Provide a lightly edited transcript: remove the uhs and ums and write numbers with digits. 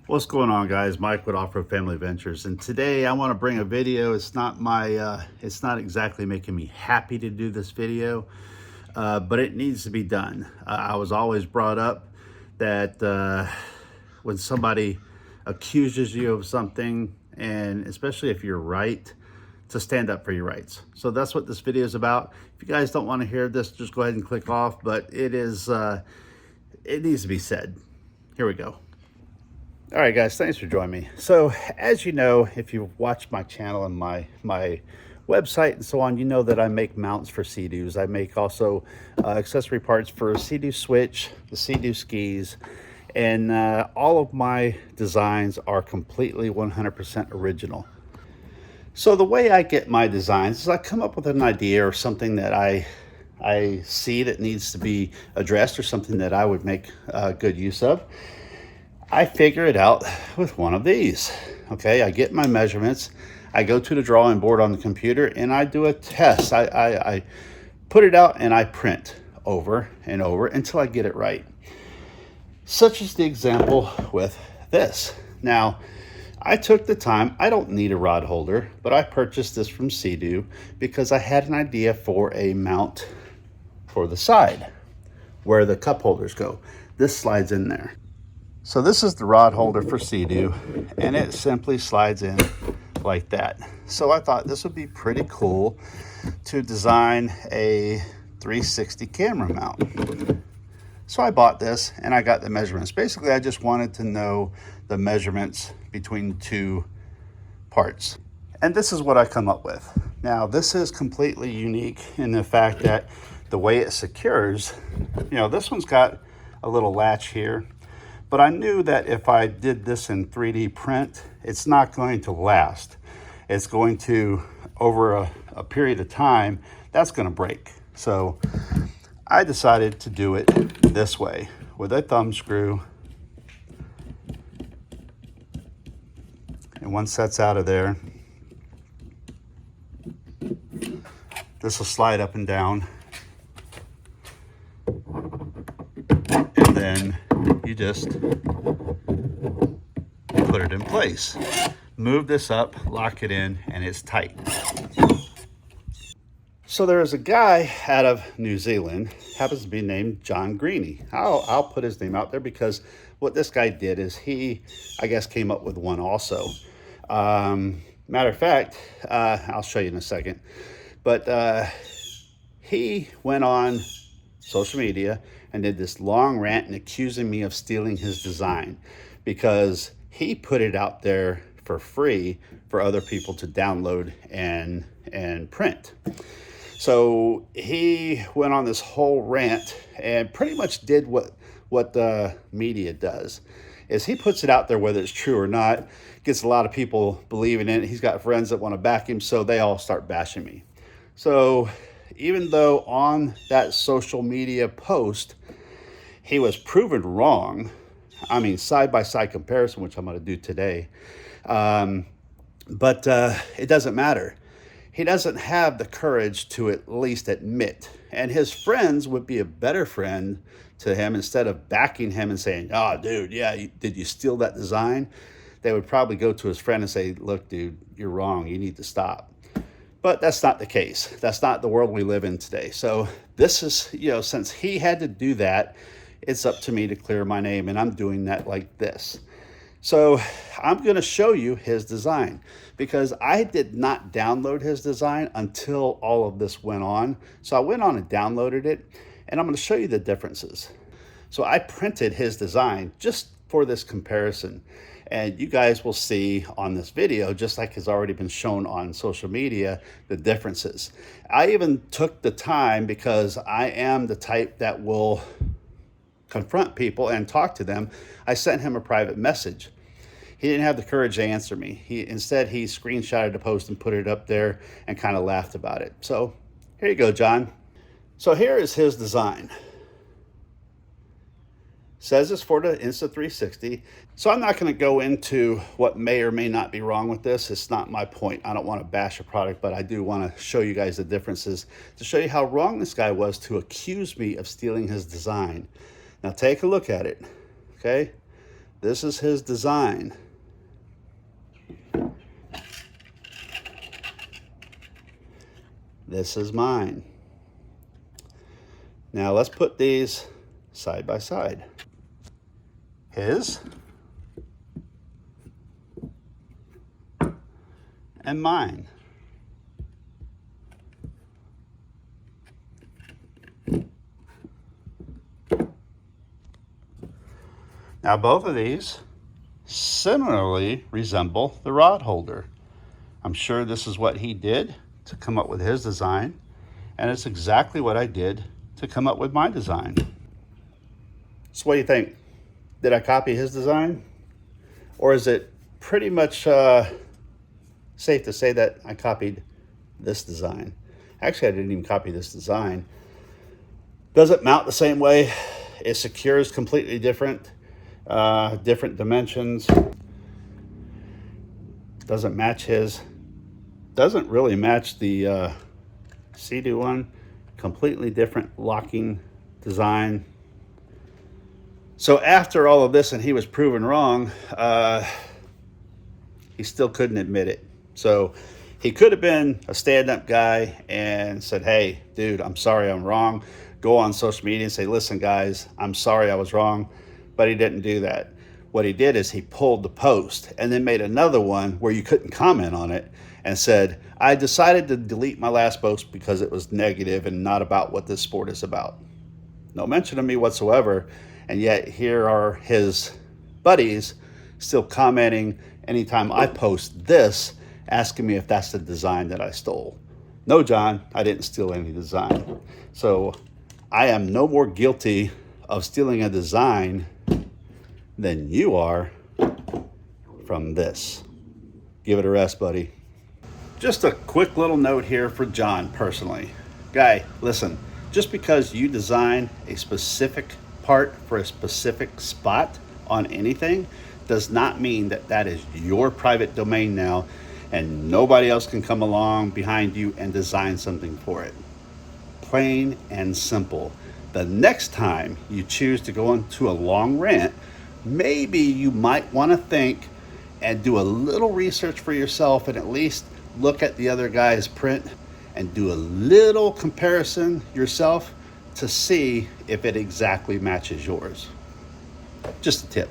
What's going on, guys? Mike with Off-Road Family Ventures, and today I want to bring a video. It's not exactly making me happy to do this video, but it needs to be done. I was always brought up that when somebody accuses you of something, and especially if you're right, to stand up for your rights. So that's what this video is about. If you guys don't want to hear this, just go ahead and click off, but it needs to be said. Here we go. All right, guys, thanks for joining me. So as you know, if you've watched my channel and my website and so on, you know that I make mounts for Sea-Doos. I make also accessory parts for Sea-Doo Switch, the Sea-Doo skis, and all of my designs are completely 100% original. So the way I get my designs is I come up with an idea or something that I see that needs to be addressed or something that I would make good use of. I figure it out with one of these. Okay, I get my measurements, I go to the drawing board on the computer, and I do a test. I put it out and I print over and over until I get it right. Such as the example with this. Now, I took the time, I don't need a rod holder, but I purchased this from Sea-Doo because I had an idea for a mount for the side where the cup holders go. This slides in there. So this is the rod holder for Sea-Doo, and it simply slides in like that. So I thought this would be pretty cool to design a 360 camera mount. So I bought this and I got the measurements. Basically, I just wanted to know the measurements between two parts. And this is what I come up with. Now, this is completely unique in the fact that the way it secures, this one's got a little latch here. But I knew that if I did this in 3D print, it's not going to last. It's going to, over a period of time, that's going to break. So I decided to do it this way with a thumb screw. And once that's out of there, this will slide up and down. And then you just put it in place. Move this up, lock it in, and it's tight. So there is a guy out of New Zealand, happens to be named John Greeny. I'll put his name out there because what this guy did is he, I guess, came up with one also. Matter of fact, I'll show you in a second. But he went on social media and did this long rant and accusing me of stealing his design because he put it out there for free for other people to download and print. So he went on this whole rant and pretty much did what the media does, is he puts it out there whether it's true or not, gets a lot of people believing in it. He's got friends that want to back him, so they all start bashing me. So even though on that social media post, he was proven wrong, I mean, side-by-side comparison, which I'm going to do today, but it doesn't matter. He doesn't have the courage to at least admit, and his friends would be a better friend to him instead of backing him and saying, "Oh, dude, yeah, did you steal that design?" They would probably go to his friend and say, "Look, dude, you're wrong. You need to stop." But that's not the case. That's not the world we live in today. So this is, since he had to do that, it's up to me to clear my name, and I'm doing that like this. So I'm going to show you his design because I did not download his design until all of this went on. So I went on and downloaded it, and I'm going to show you the differences. So I printed his design just for this comparison. And you guys will see on this video, just like has already been shown on social media, the differences. I even took the time because I am the type that will confront people and talk to them. I sent him a private message. He didn't have the courage to answer me. Instead, he screenshotted the post and put it up there and kind of laughed about it. So here you go, John. So here is his design. Says it's for the Insta360. So I'm not going to go into what may or may not be wrong with this. It's not my point. I don't want to bash a product, but I do want to show you guys the differences to show you how wrong this guy was to accuse me of stealing his design. Now take a look at it, okay? This is his design. This is mine. Now let's put these side by side. His and mine. Now both of these similarly resemble the rod holder. I'm sure this is what he did to come up with his design, and it's exactly what I did to come up with my design. So what do you think? Did I copy his design? Or is it pretty much safe to say that I copied this design? Actually, I didn't even copy this design. Does it mount the same way? It secures completely different, different dimensions. Doesn't match his. Doesn't really match the Sea-Doo one. Completely different locking design. So after all of this and he was proven wrong, he still couldn't admit it. So he could have been a stand-up guy and said, hey, dude, I'm sorry I'm wrong. Go on social media and say, listen, guys, I'm sorry I was wrong. But he didn't do that. What he did is he pulled the post and then made another one where you couldn't comment on it and said, I decided to delete my last post because it was negative and not about what this sport is about. No mention of me whatsoever. And yet here are his buddies still commenting anytime I post this, asking me if that's the design that I stole. No, John, I didn't steal any design. So I am no more guilty of stealing a design than you are from this. Give it a rest, buddy. Just a quick little note here for John personally. Guy, listen, just because you design a specific part for a specific spot on anything does not mean that that is your private domain now and nobody else can come along behind you and design something for it. Plain and simple. The next time you choose to go into a long rant, maybe you might want to think and do a little research for yourself and at least look at the other guy's print and do a little comparison yourself to see if it exactly matches yours. Just a tip.